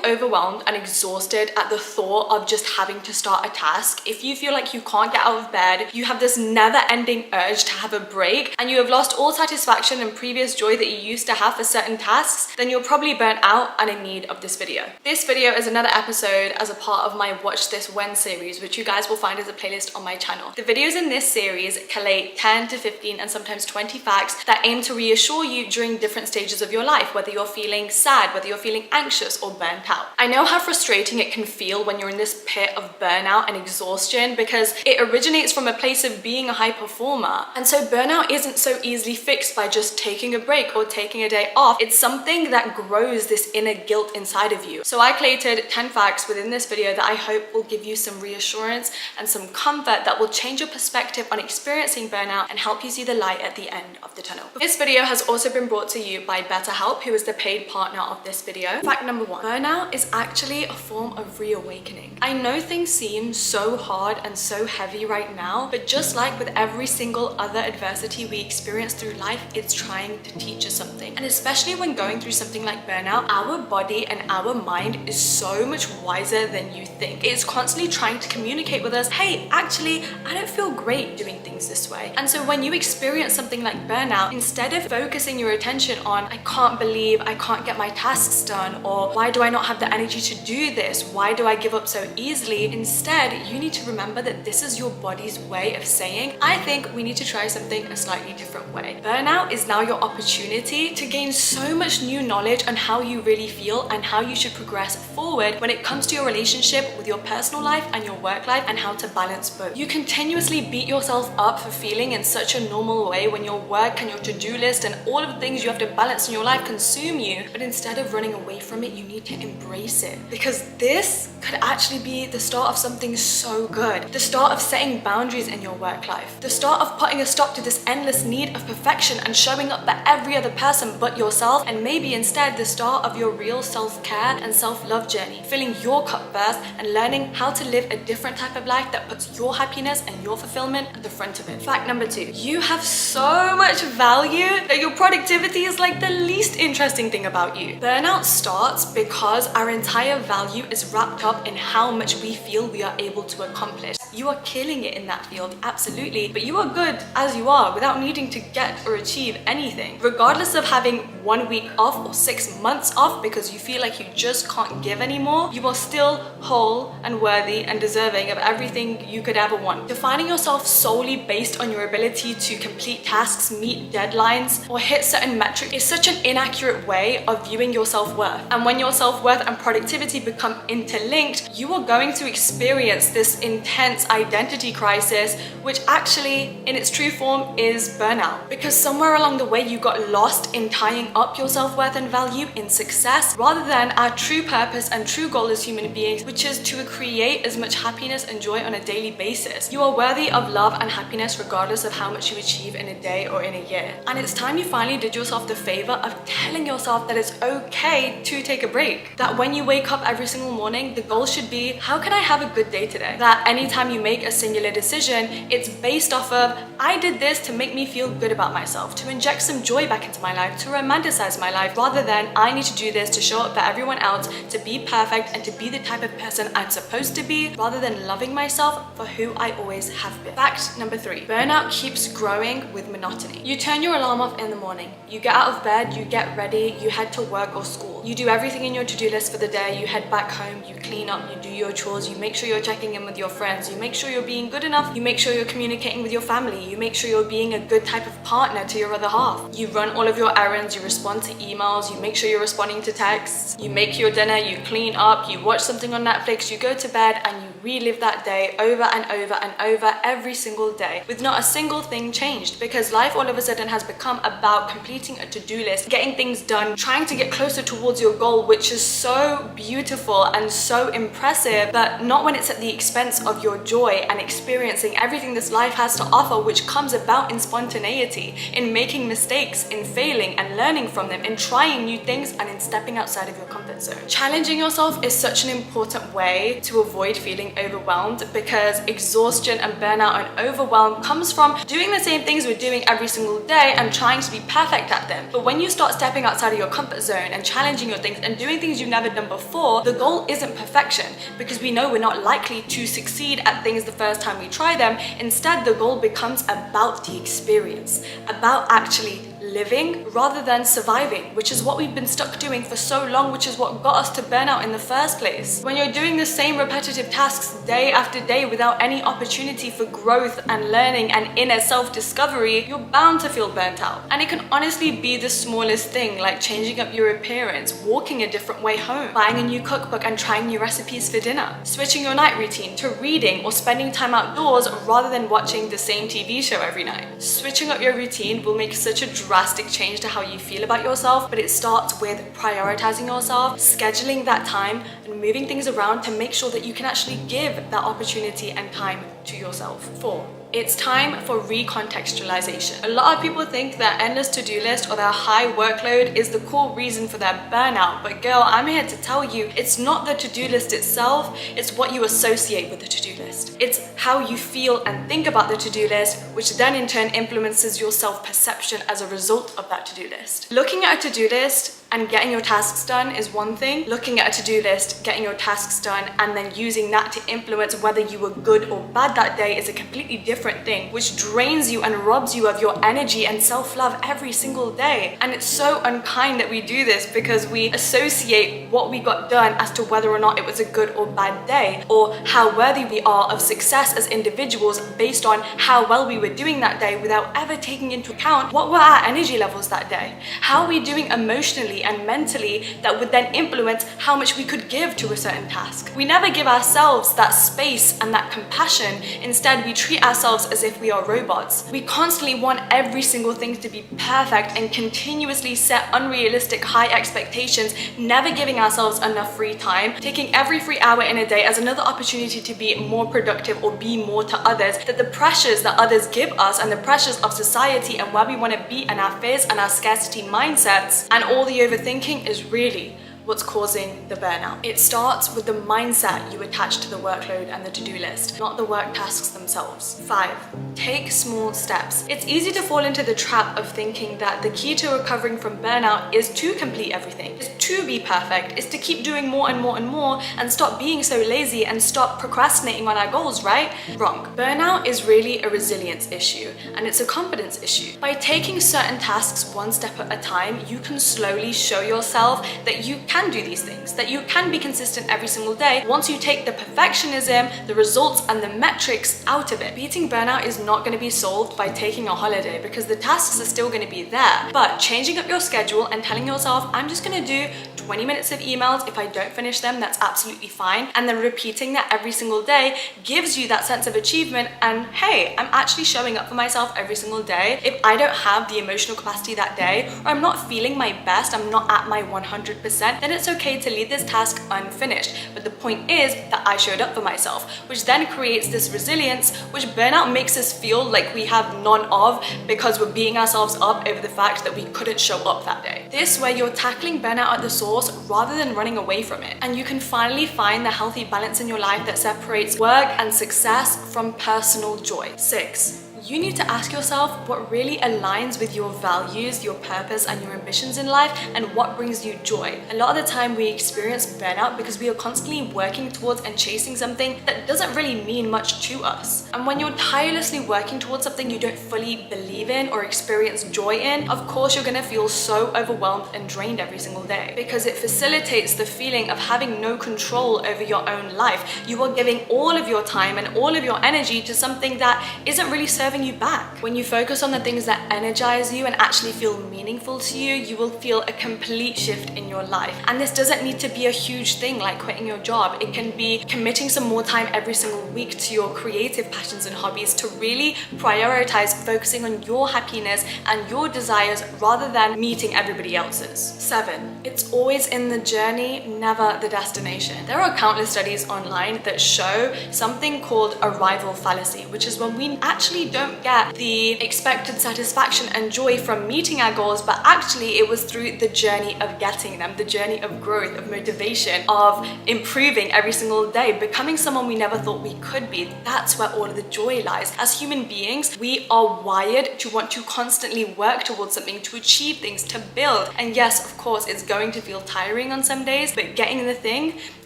overwhelmed and exhausted at the thought of just having to start a task, if you feel like you can't get out of bed, you have this never-ending urge to have a break, and you have lost all satisfaction and previous joy that you used to have for certain tasks, then you're probably burnt out and in need of this video. This video is another episode as a part of my Watch This When series, which you guys will find as a playlist on my channel. The videos in this series collate 10 to 15 and sometimes 20 facts that aim to reassure you during different stages of your life, whether you're feeling sad, whether you're feeling anxious or burnt out. I know how frustrating it can feel when you're in this pit of burnout and exhaustion because it originates from a place of being a high performer. And so burnout isn't so easily fixed by just taking a break or taking a day off. It's something that grows this inner guilt inside of you. So I collated 10 facts within this video that I hope will give you some reassurance and some comfort that will change your perspective on experiencing burnout and help you see the light at the end of the tunnel. This video has also been brought to you by BetterHelp, who is the paid partner of this video. Fact number 1, burnout is actually a form of reawakening. I know things seem so hard and so heavy right now, but just like with every single other adversity we experience through life, it's trying to teach us something. And especially when going through something like burnout, our body and our mind is so much wiser than you think. It's constantly trying to communicate with us, hey, actually, I don't feel great doing things this way. And so when you experience something like burnout, instead of focusing your attention on, I can't believe I can't get my tasks done, or why do I not have the energy to do this? Why do I give up so easily? Instead, you need to remember that this is your body's way of saying, I think we need to try something a slightly different way. Burnout is now your opportunity to gain so much new knowledge on how you really feel and how you should progress forward when it comes to your relationship with your personal life and your work life and how to balance both. You continuously beat yourself up for feeling in such a normal way when your work and your to-do list and all of the things you have to balance in your life consume you, but instead of running away from it, you need to embrace it, because this could actually be the start of something so good. The start of setting boundaries in your work life. The start of putting a stop to this endless need of perfection and showing up for every other person but yourself, and maybe instead the start of your real self-care and self-love journey, filling your cup first and learning how to live a different type of life that puts your happiness and your fulfillment at the front of it. Fact number 2, you have so much value that your productivity is like the least interesting thing about you. Burnout starts because our entire value is wrapped up in how much we feel we are able to accomplish. You are killing it in that field, absolutely, but you are good as you are without needing to get or achieve anything. Regardless of having 1 week off or 6 months off because you feel like you just can't give anymore, you are still whole and worthy and deserving of everything you could ever want. Defining yourself solely based on your ability to complete tasks, meet deadlines, or hit certain metrics is such an inaccurate way of viewing your self-worth. And when your self-worth and productivity become interlinked, you are going to experience this intense identity crisis, which actually in its true form is burnout, because somewhere along the way you got lost in tying up your self-worth and value in success rather than our true purpose and true goal as human beings, which is to create as much happiness and joy on a daily basis. You are worthy of love and happiness regardless of how much you achieve in a day or in a year. And it's time you finally did yourself the favor of telling yourself that it's okay to take a break. That when you wake up every single morning, the goal should be, how can I have a good day today? That anytime you make a singular decision, it's based off of, I did this to make me feel good about myself, to inject some joy back into my life, to romanticize my life, rather than I need to do this to show up for everyone else, to be perfect and to be the type of person I'm supposed to be, rather than loving myself for who I always have been. Fact number 3, burnout keeps growing with monotony. You turn your alarm off in the morning, you get out of bed, you get ready, you head to work or school, you do everything in your to-do list for the day, you head back home, you clean up, you do your chores, you make sure you're checking in with your friends, you make sure you're being good enough, you make sure you're communicating with your family, you make sure you're being a good type of partner to your other half, you run all of your errands, you respond to emails, you make sure you're responding to texts, you make your dinner, you clean up, you watch something on Netflix, you go to bed, and you relive that day over and over and over every single day with not a single thing changed, because life all of a sudden has become about completing a to-do list, getting things done, trying to get closer towards your goal, which is so beautiful and so impressive, but not when it's at the expense of your joy and experiencing everything this life has to offer, which comes about in spontaneity, in making mistakes, in failing and learning from them, in trying new things, and in stepping outside of your comfort comfort zone. Challenging yourself is such an important way to avoid feeling overwhelmed, because exhaustion and burnout and overwhelm comes from doing the same things we're doing every single day and trying to be perfect at them. But when you start stepping outside of your comfort zone and challenging your things and doing things you've never done before, the goal isn't perfection, because we know we're not likely to succeed at things the first time we try them. Instead, the goal becomes about the experience, about actually living rather than surviving, which is what we've been stuck doing for so long, which is what got us to burnout in the first place. When you're doing the same repetitive tasks day after day without any opportunity for growth and learning and inner self-discovery, you're bound to feel burnt out. And it can honestly be the smallest thing, like changing up your appearance, walking a different way home, buying a new cookbook and trying new recipes for dinner, switching your night routine to reading or spending time outdoors rather than watching the same TV show every night. Switching up your routine will make such a drastic change to how you feel about yourself, but it starts with prioritizing yourself, scheduling that time, and moving things around to make sure that you can actually give that opportunity and time to yourself. 4. It's time for recontextualization. A lot of people think their endless to-do list or their high workload is the core reason for their burnout, but girl, I'm here to tell you it's not the to-do list itself, it's what you associate with the to-do list. It's how you feel and think about the to-do list, which then in turn influences your self-perception as a result of that to-do list. Looking at a to-do list and getting your tasks done is one thing. Looking at a to-do list, getting your tasks done, and then using that to influence whether you were good or bad that day is a completely different thing, which drains you and robs you of your energy and self-love every single day. And it's so unkind that we do this, because we associate what we got done as to whether or not it was a good or bad day, or how worthy we are of success as individuals based on how well we were doing that day, without ever taking into account what were our energy levels that day. How are we doing emotionally and mentally that would then influence how much we could give to a certain task. We never give ourselves that space and that compassion. Instead, we treat ourselves as if we are robots. We constantly want every single thing to be perfect and continuously set unrealistic high expectations, never giving ourselves enough free time, taking every free hour in a day as another opportunity to be more productive or be more to others, that the pressures that others give us and the pressures of society and where we want to be and our fears and our scarcity mindsets and all the overthinking is really what's causing the burnout. It starts with the mindset you attach to the workload and the to-do list, not the work tasks themselves. 5. Take small steps. It's easy to fall into the trap of thinking that the key to recovering from burnout is to complete everything, is to be perfect, is to keep doing more and more and more and stop being so lazy and stop procrastinating on our goals, right? Wrong. Burnout is really a resilience issue, and it's a confidence issue. By taking certain tasks one step at a time, you can slowly show yourself that you can do these things, that you can be consistent every single day once you take the perfectionism, the results and the metrics out of it. Beating burnout is not going to be solved by taking a holiday, because the tasks are still going to be there, but changing up your schedule and telling yourself, I'm just going to do 20 minutes of emails. If I don't finish them, that's absolutely fine. And then repeating that every single day gives you that sense of achievement and hey, I'm actually showing up for myself every single day. If I don't have the emotional capacity that day, or I'm not feeling my best, I'm not at my 100%, then it's okay to leave this task unfinished. But the point is that I showed up for myself, which then creates this resilience, which burnout makes us feel like we have none of, because we're beating ourselves up over the fact that we couldn't show up that day. This way you're tackling burnout at the source rather than running away from it. And you can finally find the healthy balance in your life that separates work and success from personal joy. 6. You need to ask yourself what really aligns with your values, your purpose, and your ambitions in life, and what brings you joy. A lot of the time we experience burnout because we are constantly working towards and chasing something that doesn't really mean much to us. And when you're tirelessly working towards something you don't fully believe in or experience joy in, of course you're gonna feel so overwhelmed and drained every single day, because it facilitates the feeling of having no control over your own life. You are giving all of your time and all of your energy to something that isn't really serving you back. When you focus on the things that energize you and actually feel meaningful to you, you will feel a complete shift in your life. And this doesn't need to be a huge thing like quitting your job. It can be committing some more time every single week to your creative passions and hobbies, to really prioritize focusing on your happiness and your desires rather than meeting everybody else's. 7. It's always in the journey, never the destination. There are countless studies online that show something called arrival fallacy, which is when we actually don't don't get the expected satisfaction and joy from meeting our goals, but actually it was through the journey of getting them, the journey of growth, of motivation, of improving every single day, becoming someone we never thought we could be. That's where all of the joy lies. As human beings, we are wired to want to constantly work towards something, to achieve things, to build. And yes, of course, it's going to feel tiring on some days, but getting the thing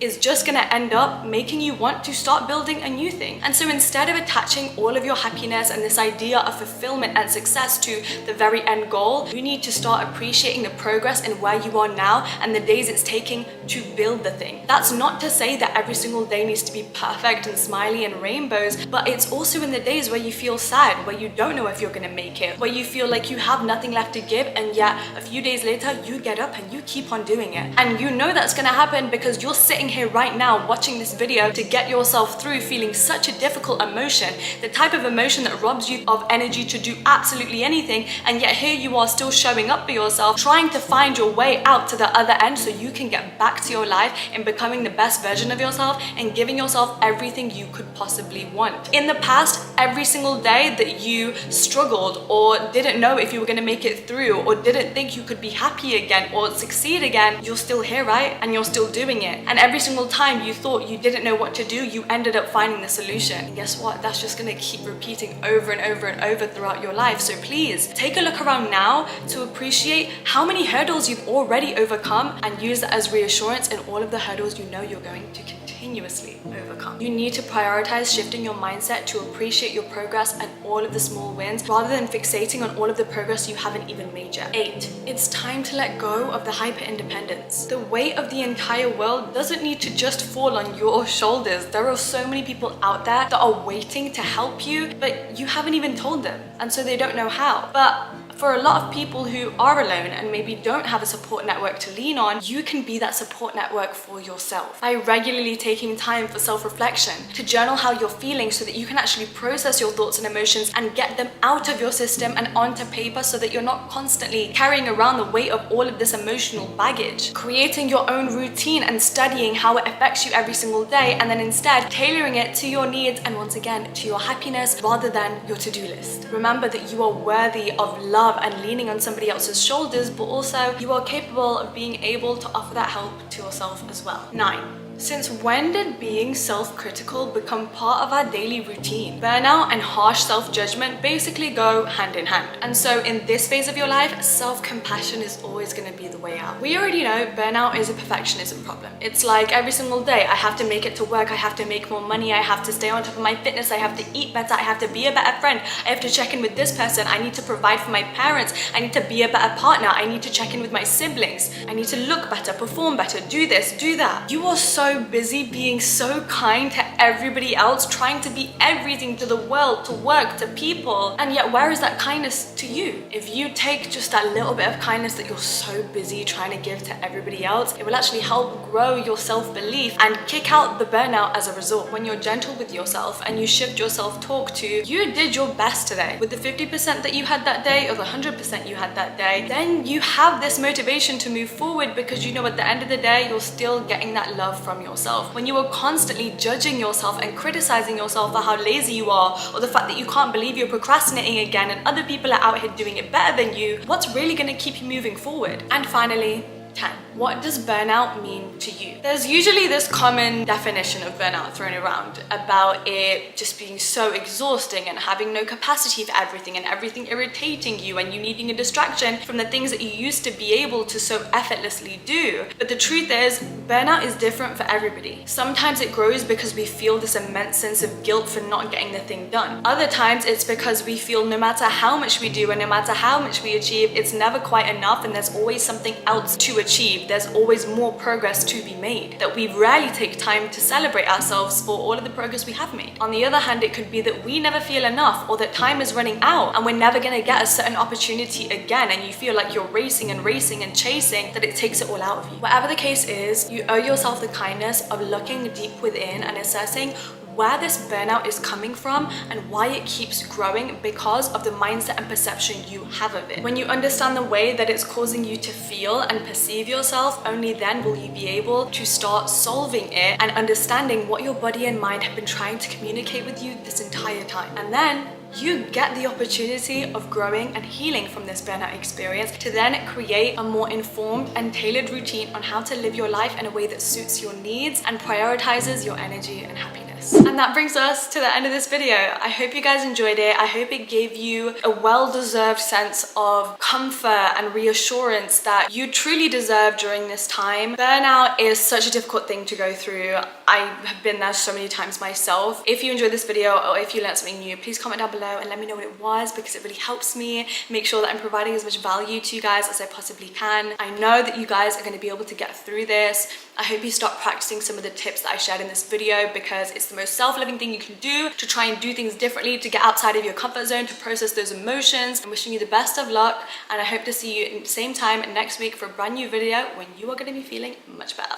is just gonna end up making you want to start building a new thing. And so instead of attaching all of your happiness and this idea of fulfillment and success to the very end goal, you need to start appreciating the progress and where you are now and the days it's taking to build the thing. That's not to say that every single day needs to be perfect and smiley and rainbows, but it's also in the days where you feel sad, where you don't know if you're gonna make it, where you feel like you have nothing left to give, and yet a few days later you get up and you keep on doing it. And you know that's gonna happen because you're sitting here right now watching this video to get yourself through feeling such a difficult emotion, the type of emotion that robs you of energy to do absolutely anything, and yet here you are still showing up for yourself, trying to find your way out to the other end so you can get back to your life and becoming the best version of yourself and giving yourself everything you could possibly want. In the past, every single day that you struggled or didn't know if you were going to make it through or didn't think you could be happy again or succeed again, you're still here, right? And you're still doing it. And every single time you thought you didn't know what to do, you ended up finding the solution. And guess what? That's just gonna keep repeating over and over and over throughout your life. So please take a look around now to appreciate how many hurdles you've already overcome and use that as reassurance in all of the hurdles you know you're going to continuously overcome. You need to prioritize shifting your mindset to appreciate your progress and all of the small wins rather than fixating on all of the progress you haven't even made yet. 8. It's time to let go of the hyper-independence. The weight of the entire world doesn't need to just fall on your shoulders. There are so many people out there that are waiting to help you, but you haven't even told them, and so they don't know how. But for a lot of people who are alone and maybe don't have a support network to lean on, you can be that support network for yourself by regularly taking time for self-reflection, to journal how you're feeling so that you can actually process your thoughts and emotions and get them out of your system and onto paper so that you're not constantly carrying around the weight of all of this emotional baggage. Creating your own routine and studying how it affects you every single day, and then instead tailoring it to your needs and once again to your happiness rather than your to-do list. Remember that you are worthy of love and leaning on somebody else's shoulders, but also you are capable of being able to offer that help to yourself as well. 9. Since when did being self-critical become part of our daily routine? Burnout and harsh self-judgment basically go hand in hand. And so in this phase of your life, self-compassion is always going to be the way out. We already know burnout is a perfectionism problem. It's like every single day, I have to make it to work, I have to make more money, I have to stay on top of my fitness, I have to eat better, I have to be a better friend, I have to check in with this person, I need to provide for my parents, I need to be a better partner, I need to check in with my siblings, I need to look better, perform better, do this, do that. You are so busy being so kind to everybody else, trying to be everything to the world, to work, to people, and yet where is that kindness to you? If you take just that little bit of kindness that you're so busy trying to give to everybody else, it will actually help grow your self-belief and kick out the burnout as a result. When you're gentle with yourself and you shift your self-talk to, you did your best today with the 50% that you had that day or the 100% you had that day, then you have this motivation to move forward because you know at the end of the day, you're still getting that love from yourself. When you are constantly judging yourself and criticizing yourself for how lazy you are, or the fact that you can't believe you're procrastinating again and other people are out here doing it better than you, what's really going to keep you moving forward? And finally, 10. What does burnout mean to you? There's usually this common definition of burnout thrown around about it just being so exhausting and having no capacity for everything and everything irritating you and you needing a distraction from the things that you used to be able to so effortlessly do. But the truth is, burnout is different for everybody. Sometimes it grows because we feel this immense sense of guilt for not getting the thing done. Other times it's because we feel no matter how much we do and no matter how much we achieve, it's never quite enough and there's always something else to achieve. There's always more progress to be made, that we rarely take time to celebrate ourselves for all of the progress we have made. On the other hand, it could be that we never feel enough or that time is running out and we're never going to get a certain opportunity again and you feel like you're racing and chasing, that it takes it all out of you. Whatever the case is, you owe yourself the kindness of looking deep within and assessing where this burnout is coming from and why it keeps growing because of the mindset and perception you have of it. When you understand the way that it's causing you to feel and perceive yourself, only then will you be able to start solving it and understanding what your body and mind have been trying to communicate with you this entire time. And then you get the opportunity of growing and healing from this burnout experience to then create a more informed and tailored routine on how to live your life in a way that suits your needs and prioritizes your energy and happiness. And that brings us to the end of this video. I hope you guys enjoyed it. I hope it gave you a well-deserved sense of comfort and reassurance that you truly deserve during this time. Burnout is such a difficult thing to go through. I have been there so many times myself. If you enjoyed this video or if you learned something new, please comment down below and let me know what it was, because it really helps me make sure that I'm providing as much value to you guys as I possibly can. I know that you guys are going to be able to get through this. I hope you start practicing some of the tips that I shared in this video, because it's the most self-loving thing you can do to try and do things differently, to get outside of your comfort zone, to process those emotions. I'm wishing you the best of luck, and I hope to see you at the same time next week for a brand new video when you are going to be feeling much better.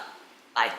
Bye.